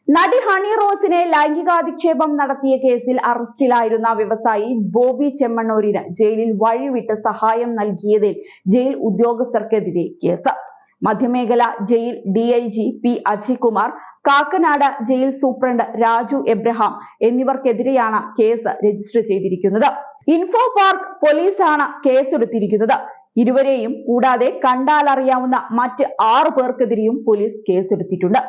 നടി ഹണി റോസിനെ ലൈംഗികാധിക്ഷേപം നടത്തിയ കേസിൽ അറസ്റ്റിലായിരുന്ന വ്യവസായി ബോബി ചെമ്മണ്ണൂരിന് ജയിലിൽ വഴിവിട്ട് സഹായം നൽകിയതിൽ ജയിൽ ഉദ്യോഗസ്ഥർക്കെതിരെ കേസ്. മധ്യമേഖല jail DIG P Ajaykumar, Kakkanad jail superintendent Raju Abraham എന്നിവർക്കെതിരെയാണ് കേസ് രജിസ്റ്റർ ചെയ്തിരിക്കുന്നത്. ഇൻഫോ പാർക്ക് പോലീസാണ് കേസെടുത്തിരിക്കുന്നത്. ഇരുവരെയും കൂടാതെ കണ്ടാലറിയാവുന്ന മറ്റ് 6 പേർക്കെതിരെയും പോലീസ് കേസെടുത്തിട്ടുണ്ട്.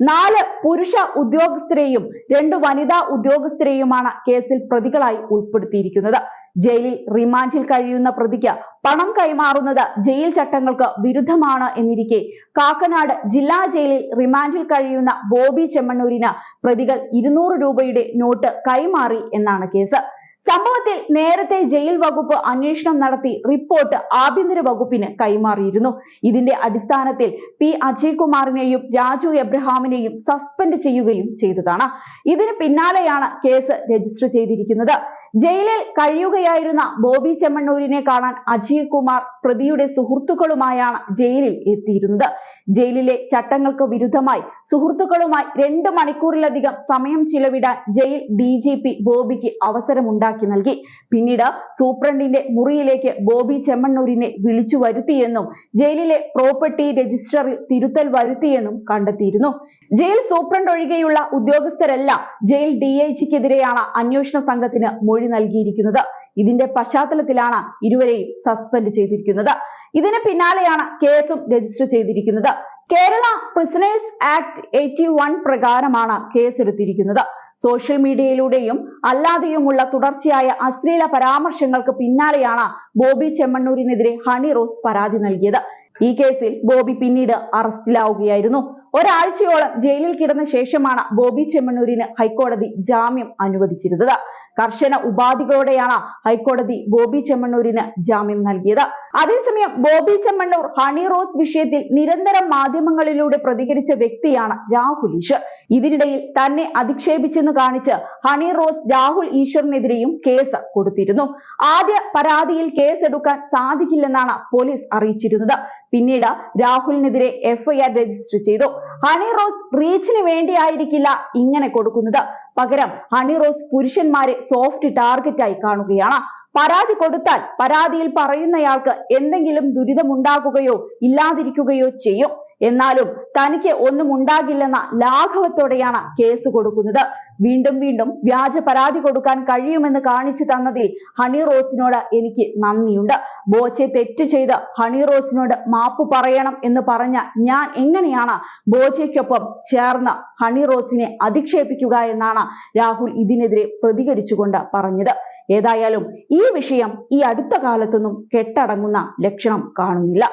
4 പുരുഷ ഉദ്യോഗസ്ഥരെയും 2 വനിതാ ഉദ്യോഗസ്ഥരെയുമാണ് കേസിൽ പ്രതികളായി ഉൾപ്പെടുത്തിയിരിക്കുന്നത്. ജയിലിൽ റിമാൻഡിൽ കഴിയുന്ന പ്രതിക്ക് പണം കൈമാറുന്നത് ജയിൽ ചട്ടങ്ങൾക്ക് വിരുദ്ധമാണ് എന്നിരിക്കെ കാക്കനാട് ജില്ലാ ജയിലിൽ റിമാൻഡിൽ കഴിയുന്ന ബോബി ചെമ്മണ്ണൂരിന് പ്രതികൾ 200 രൂപയുടെ നോട്ട് കൈമാറി എന്നാണ് കേസ്. സംഭവത്തിൽ നേരത്തെ ജയിൽ വകുപ്പ് അന്വേഷണം നടത്തി റിപ്പോർട്ട് ആഭ്യന്തര വകുപ്പിന് കൈമാറിയിരുന്നു. ഇതിന്റെ അടിസ്ഥാനത്തിൽ പി അജയ്കുമാറിനെയും രാജു എബ്രഹാമിനെയും സസ്പെൻഡ് ചെയ്യുകയും ചെയ്തതാണ്. ഇതിന് പിന്നാലെയാണ് കേസ് രജിസ്റ്റർ ചെയ്തിരിക്കുന്നത്. ജയിലിൽ കഴിയുകയായിരുന്ന ബോബി ചെമ്മണ്ണൂരിനെ കാണാൻ അജയ്കുമാർ പ്രതിയുടെ സുഹൃത്തുക്കളുമായാണ് ജയിലിൽ എത്തിയിരുന്നത്. ജയിലിലെ ചട്ടങ്ങൾക്ക് വിരുദ്ധമായി സുഹൃത്തുക്കളുമായി 2 മണിക്കൂറിലധികം സമയം ചിലവിടാൻ ജയിൽ ഡിജിപി ബോബിക്ക് അവസരമുണ്ടാക്കി നൽകി. പിന്നീട് സൂപ്രണ്ടിന്റെ മുറിയിലേക്ക് ബോബി ചെമ്മണ്ണൂരിനെ വിളിച്ചു വരുത്തിയെന്നും ജയിലിലെ പ്രോപ്പർട്ടി രജിസ്റ്ററിൽ തിരുത്തൽ വരുത്തിയെന്നും കണ്ടെത്തിയിരുന്നു. ജയിൽ സൂപ്രണ്ട് ഒഴികെയുള്ള ഉദ്യോഗസ്ഥരെല്ലാം ജയിൽ ഡിഐജിക്കെതിരെയാണ് അന്വേഷണ സംഘത്തിന് മൊഴി നൽകിയിരിക്കുന്നത്. ഇതിന്റെ പശ്ചാത്തലത്തിലാണ് ഇരുവരെയും സസ്പെൻഡ് ചെയ്തിരിക്കുന്നത്. ഇതിന് പിന്നാലെയാണ് കേസും രജിസ്റ്റർ ചെയ്തിരിക്കുന്നത്. കേരള പ്രിസണേഴ്സ് ആക്ട് 81 പ്രകാരമാണ് കേസെടുത്തിരിക്കുന്നത്. സോഷ്യൽ മീഡിയയിലൂടെയും അല്ലാതെയുമുള്ള തുടർച്ചയായ അശ്ലീല പരാമർശങ്ങൾക്ക് പിന്നാലെയാണ് ബോബി ചെമ്മണ്ണൂരിനെതിരെ ഹണി റോസ് പരാതി നൽകിയത്. ഈ കേസിൽ ബോബി പിന്നീട് അറസ്റ്റിലാവുകയായിരുന്നു. ഒരാഴ്ചയോളം ജയിലിൽ കിടന്ന ശേഷമാണ് ബോബി ചെമ്മണ്ണൂരിന് ഹൈക്കോടതി ജാമ്യം അനുവദിച്ചിരുന്നത്. കർശന ഉപാധികളോടെയാണ് ഹൈക്കോടതി ബോബി ചെമ്മണ്ണൂരിന് ജാമ്യം നൽകിയത്. അതേസമയം ബോബി ചെമ്മണ്ണൂർ ഹണി റോസ് വിഷയത്തിൽ നിരന്തരം മാധ്യമങ്ങളിലൂടെ പ്രതികരിച്ച വ്യക്തിയാണ് രാഹുൽ ഈശ്വർ. ഇതിനിടയിൽ തന്നെ അധിക്ഷേപിച്ചെന്ന് കാണിച്ച് ഹണി റോസ് രാഹുൽ ഈശ്വറിനെതിരെയും കേസ് കൊടുത്തിരുന്നു. ആദ്യ പരാതിയിൽ കേസെടുക്കാൻ സാധിക്കില്ലെന്നാണ് പോലീസ് അറിയിച്ചിരുന്നത്. പിന്നീട് രാഹുലിനെതിരെ എഫ്ഐആർ രജിസ്റ്റർ ചെയ്തു. ഹണി റോസ് റീച്ചിന് വേണ്ടിയായിരിക്കില്ല ഇങ്ങനെ കൊടുക്കുന്നത്. പകരം ഹണി റോസ് പുരുഷന്മാരെ സോഫ്റ്റ് ടാർഗറ്റായി കാണുകയാണ്. പരാതി കൊടുത്താൽ പരാതിയിൽ പറയുന്നയാൾക്ക് എന്തെങ്കിലും ദുരിതമുണ്ടാകുകയോ ഇല്ലാതിരിക്കുകയോ ചെയ്യും. എന്നാലും തനിക്ക് ഒന്നും ഉണ്ടാകില്ലെന്ന ലാഘവത്തോടെയാണ് കേസ് കൊടുക്കുന്നത്. വീണ്ടും വീണ്ടും വ്യാജ പരാതി കൊടുക്കാൻ കഴിയുമെന്ന് കാണിച്ചു തന്നതിൽ ഹണി റോസിനോട് എനിക്ക് നന്ദിയുണ്ട്. ബോച്ചെ തെറ്റ് ചെയ്ത് ഹണി റോസിനോട് മാപ്പ് പറയണം എന്ന് പറഞ്ഞ ഞാൻ എങ്ങനെയാണ് ബോച്ചയ്ക്കൊപ്പം ചേർന്ന് ഹണി റോസിനെ അധിക്ഷേപിക്കുക എന്നാണ് രാഹുൽ ഇതിനെതിരെ പ്രതികരിച്ചുകൊണ്ട് പറഞ്ഞത്. ഏതായാലും ഈ വിഷയം ഈ അടുത്ത കാലത്തൊന്നും കെട്ടടങ്ങുന്ന ലക്ഷണം കാണുന്നില്ല.